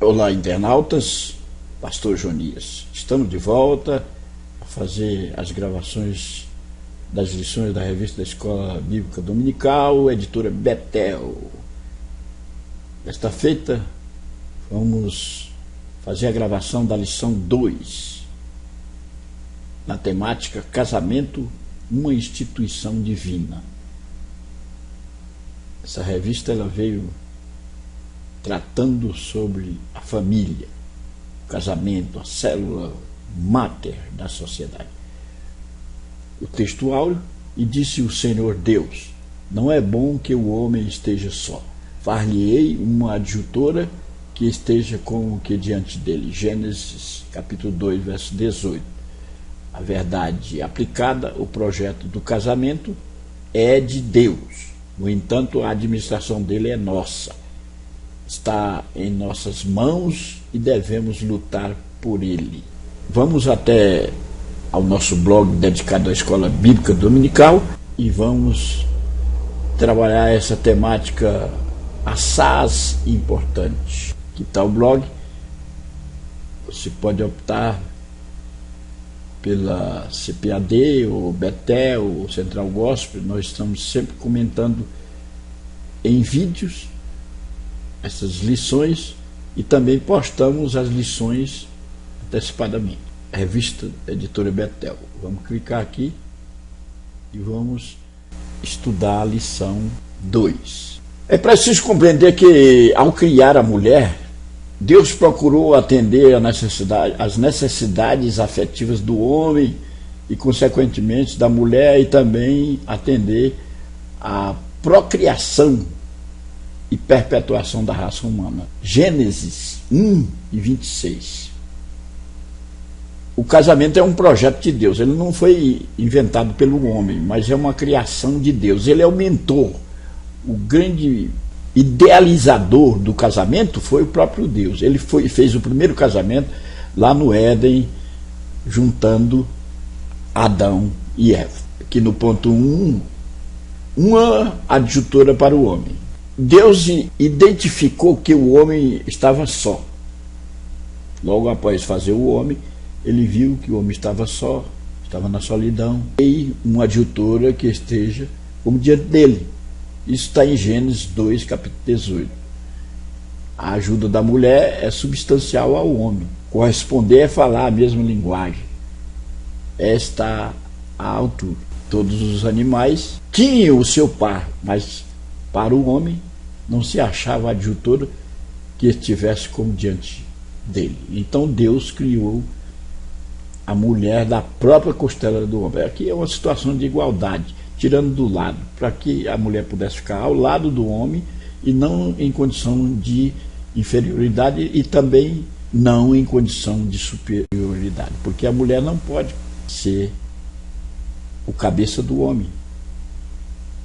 Olá, internautas, Pastor Jonias. Estamos de volta a fazer as gravações das lições da revista da Escola Bíblica Dominical, editora Betel. Desta feita, vamos fazer a gravação da lição 2, na temática Casamento, uma instituição divina. Essa revista ela veio tratando sobre a família, o casamento, a célula máter da sociedade. O texto áureo: e disse o Senhor Deus, não é bom que o homem esteja só, far-lhe-ei uma adjutora que esteja como que diante dele. Gênesis capítulo 2, verso 18. A verdade aplicada, o projeto do casamento é de Deus, no entanto a administração dele é nossa. Está em nossas mãos e devemos lutar por ele. Vamos até ao nosso blog dedicado à Escola Bíblica Dominical e vamos trabalhar essa temática assaz importante. Que tal o blog? Você pode optar pela CPAD, ou Betel, ou Central Gospel. Nós estamos sempre comentando em vídeos essas lições e também postamos as lições antecipadamente. Revista Editora Betel. Vamos clicar aqui e vamos estudar a lição 2. É preciso compreender que, ao criar a mulher, Deus procurou atender às necessidades afetivas do homem e, consequentemente, da mulher, e também atender à procriação e perpetuação da raça humana. Gênesis 1 e 26. O casamento é um projeto de Deus. Ele não foi inventado pelo homem, mas é uma criação de Deus. Ele é o mentor. O grande idealizador do casamento foi o próprio Deus. Ele fez o primeiro casamento lá no Éden, juntando Adão e Eva. Aqui no ponto 1, uma adjutora para o homem. Deus identificou que o homem estava só. Logo após fazer o homem, ele viu que o homem estava só, estava na solidão, e uma adjutora que esteja como diante dele. Isso está em Gênesis 2, capítulo 18. A ajuda da mulher é substancial ao homem. Corresponder é falar a mesma linguagem. Está à altura. Todos os animais tinham o seu par, mas para o homem não se achava adjutora que estivesse como diante dele. Então Deus criou a mulher da própria costela do homem. Aqui é uma situação de igualdade, tirando do lado, para que a mulher pudesse ficar ao lado do homem e não em condição de inferioridade e também não em condição de superioridade, porque a mulher não pode ser o cabeça do homem.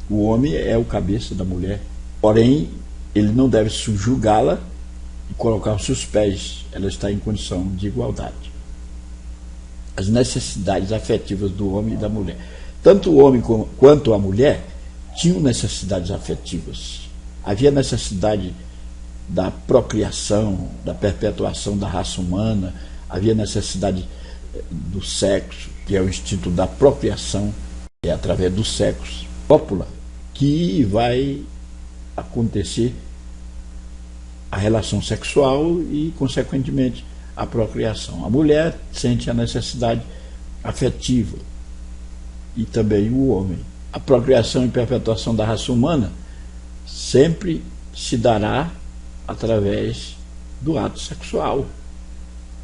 O homem é o cabeça da mulher, porém ele não deve subjugá-la e colocar os seus pés. Ela está em condição de igualdade. As necessidades afetivas do homem e da mulher. Tanto o homem quanto a mulher tinham necessidades afetivas. Havia necessidade da procriação, da perpetuação da raça humana, havia necessidade do sexo, que é o instinto da procriação, é através do sexo, cópula, que vai acontecer a relação sexual e, consequentemente, a procriação. A mulher sente a necessidade afetiva e também o homem. A procriação e perpetuação da raça humana sempre se dará através do ato sexual.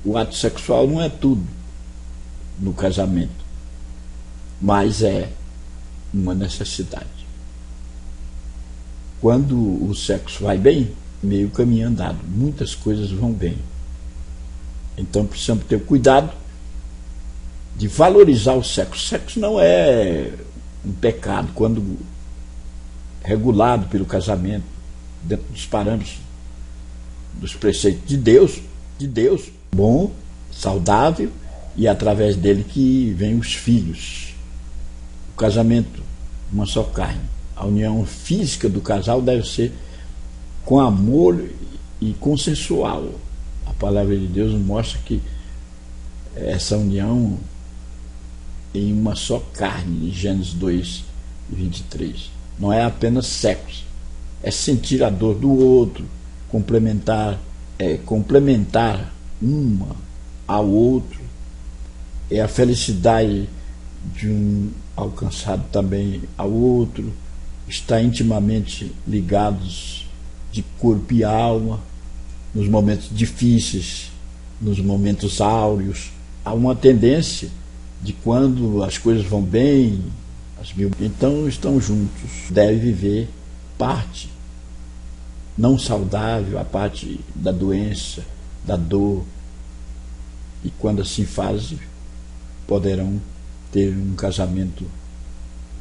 O ato sexual não é tudo no casamento, mas é uma necessidade. Quando o sexo vai bem, meio caminho andado, muitas coisas vão bem. Então precisamos ter cuidado de valorizar o sexo. O sexo não é um pecado quando regulado pelo casamento, dentro dos parâmetros, dos preceitos de Deus, bom, saudável, e através dele que vem os filhos. O casamento, uma só carne. A união física do casal deve ser com amor e consensual. A palavra de Deus mostra que essa união em uma só carne, em Gênesis 2:23. Não é apenas sexo, é sentir a dor do outro, complementar uma ao outro, é a felicidade de um alcançado também ao outro, estar intimamente ligados de corpo e alma, nos momentos difíceis, nos momentos áureos. Há uma tendência de quando as coisas vão bem, então estão juntos. Deve viver parte não saudável, a parte da doença, da dor, e quando assim fazem, poderão ter um casamento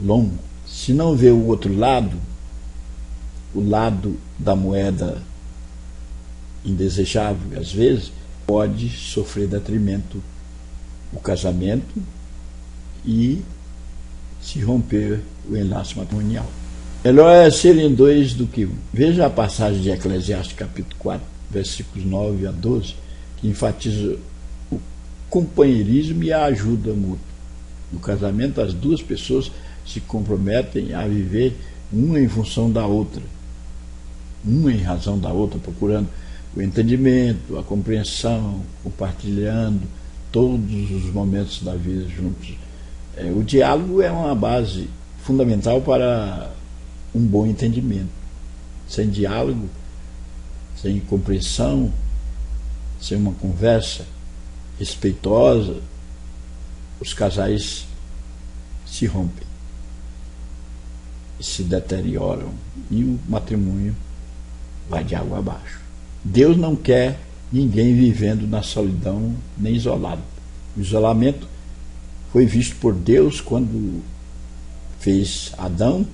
longo. Se não vê o outro lado, o lado da moeda indesejável, às vezes, pode sofrer detrimento o casamento e se romper o enlace matrimonial. Melhor é serem dois do que um. Veja a passagem de Eclesiastes capítulo 4, versículos 9 a 12, que enfatiza o companheirismo e a ajuda mútua. No casamento, as duas pessoas se comprometem a viver uma em função da outra, uma em razão da outra, procurando o entendimento, a compreensão, compartilhando todos os momentos da vida juntos. O diálogo é uma base fundamental para um bom entendimento. Sem diálogo, sem compreensão, sem uma conversa respeitosa, os casais se rompem, se deterioram e o matrimônio vai de água abaixo. Deus não quer ninguém vivendo na solidão nem isolado. O isolamento foi visto por Deus quando fez Adão.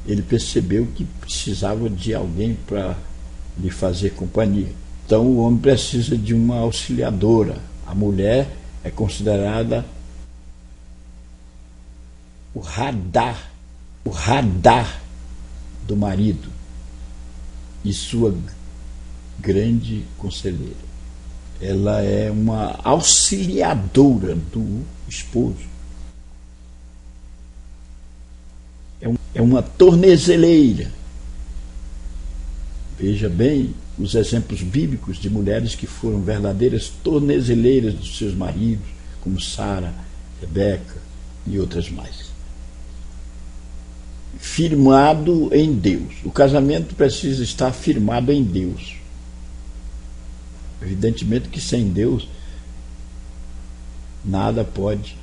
Ele percebeu que precisava de alguém para lhe fazer companhia. Então o homem precisa de uma auxiliadora. A mulher é considerada o radar do marido e sua grande conselheira. Ela é uma auxiliadora do esposo. É uma tornezeleira. Veja bem os exemplos bíblicos de mulheres que foram verdadeiras tornezeleiras dos seus maridos, como Sara, Rebeca e outras mais. Firmado em Deus. O casamento precisa estar firmado em Deus. Evidentemente que sem Deus nada pode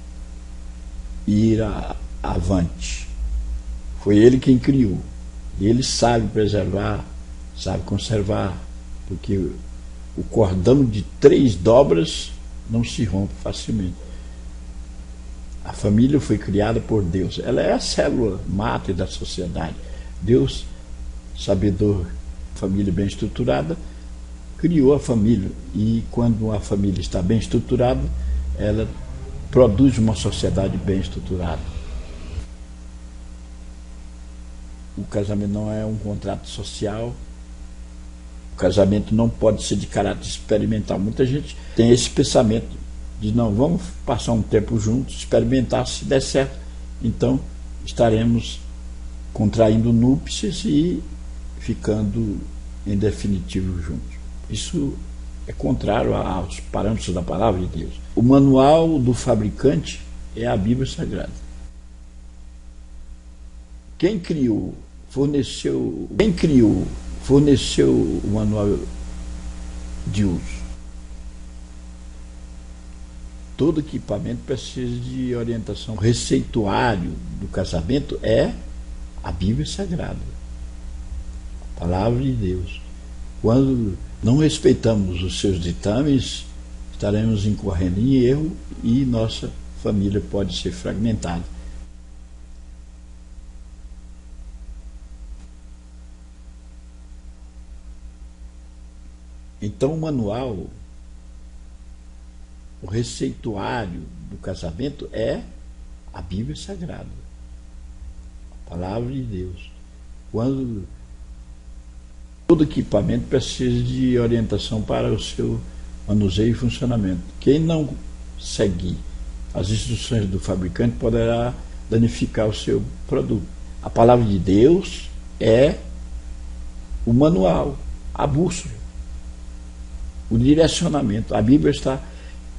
ir avante. Foi Ele quem criou. Ele sabe preservar, sabe conservar, porque o cordão de 3 dobras não se rompe facilmente. A família foi criada por Deus. Ela é a célula máter da sociedade. Deus, sabedor, família bem estruturada, criou a família. E quando a família está bem estruturada, ela produz uma sociedade bem estruturada. O casamento não é um contrato social. O casamento não pode ser de caráter experimental. Muita gente tem esse pensamento de não, vamos passar um tempo juntos, experimentar, se der certo, então estaremos contraindo núpcias e ficando em definitivo juntos. Isso é contrário aos parâmetros da palavra de Deus. O manual do fabricante é a Bíblia Sagrada. Quem criou, forneceu o manual de uso. Todo equipamento precisa de orientação. O receituário do casamento é a Bíblia Sagrada, a palavra de Deus. Quando não respeitamos os seus ditames, estaremos incorrendo em erro e nossa família pode ser fragmentada. Então o manual, o receituário do casamento é a Bíblia Sagrada, a palavra de Deus. Quando todo equipamento precisa de orientação para o seu manuseio e funcionamento. Quem não seguir as instruções do fabricante poderá danificar o seu produto. A palavra de Deus é o manual, a bússola, o direcionamento. A Bíblia está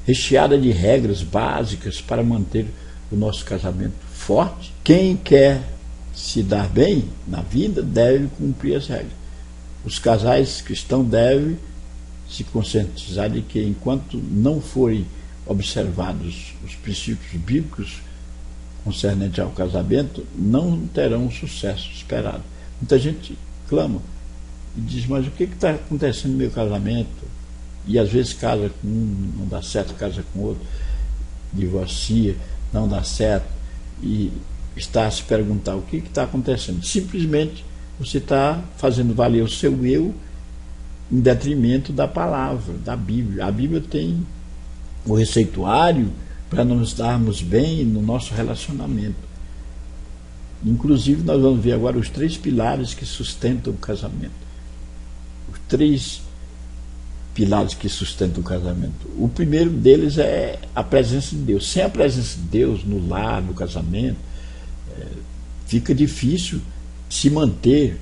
recheada de regras básicas para manter o nosso casamento forte. Quem quer se dar bem na vida deve cumprir as regras. Os casais cristãos devem se conscientizar de que, enquanto não forem observados os princípios bíblicos concernentes ao casamento, não terão o sucesso esperado. Muita gente clama e diz: mas o que está acontecendo no meu casamento? E às vezes casa com um, não dá certo, casa com outro, divorcia, não dá certo, e está a se perguntar o que está acontecendo. Simplesmente você está fazendo valer o seu eu em detrimento da palavra, da Bíblia. A Bíblia tem o receituário para nos darmos bem no nosso relacionamento. Inclusive, nós vamos ver agora os 3 pilares que sustentam o casamento. Os 3 pilares que sustentam o casamento. O primeiro deles é a presença de Deus. Sem a presença de Deus no lar, no casamento, fica difícil se manter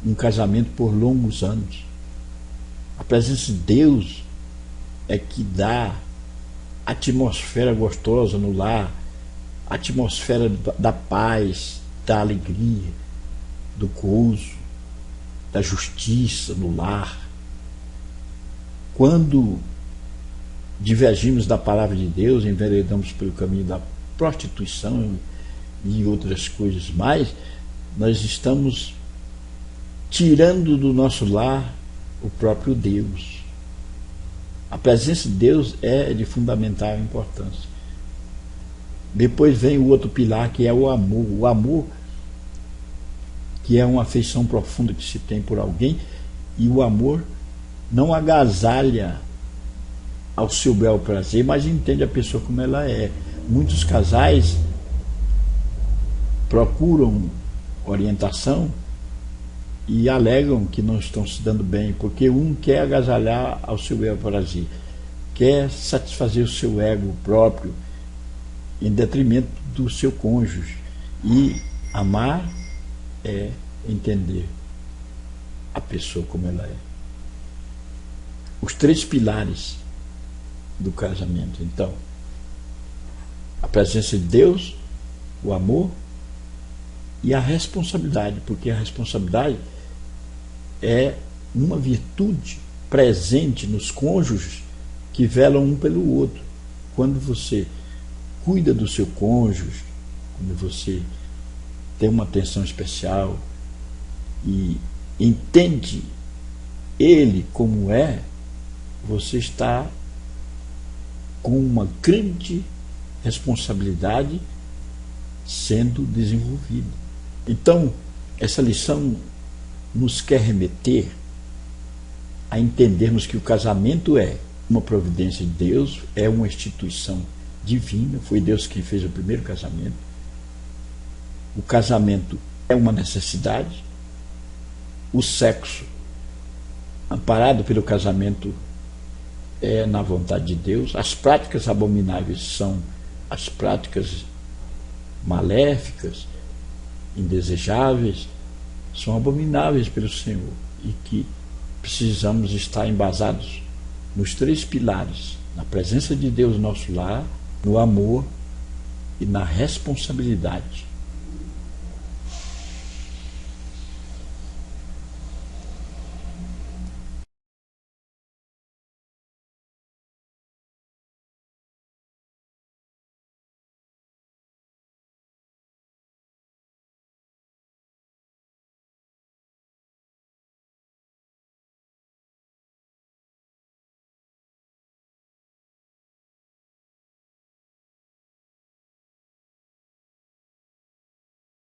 um casamento por longos anos. A presença de Deus é que dá atmosfera gostosa no lar, atmosfera da paz, da alegria, do gozo, da justiça no lar. Quando divergimos da palavra de Deus, enveredamos pelo caminho da prostituição e outras coisas mais, nós estamos tirando do nosso lar o próprio Deus. A presença de Deus é de fundamental importância. Depois vem o outro pilar, que é o amor. O amor, que é uma afeição profunda que se tem por alguém, e o amor não agasalha ao seu bel prazer, mas entende a pessoa como ela é. Muitos casais procuram orientação e alegam que não estão se dando bem, porque um quer agasalhar ao seu bel prazer, quer satisfazer o seu ego próprio em detrimento do seu cônjuge. E amar é entender a pessoa como ela é. Os 3 pilares do casamento, então: a presença de Deus, o amor e a responsabilidade, porque a responsabilidade é uma virtude presente nos cônjuges que velam um pelo outro. Quando você cuida do seu cônjuge, quando você tem uma atenção especial e entende ele como é, você está com uma grande responsabilidade sendo desenvolvida. Então, essa lição nos quer remeter a entendermos que o casamento é uma providência de Deus, é uma instituição divina, foi Deus quem fez o primeiro casamento. O casamento é uma necessidade, o sexo amparado pelo casamento é na vontade de Deus. As práticas abomináveis são as práticas maléficas, indesejáveis, são abomináveis pelo Senhor, e que precisamos estar embasados nos 3 pilares: na presença de Deus no nosso lar, no amor e na responsabilidade.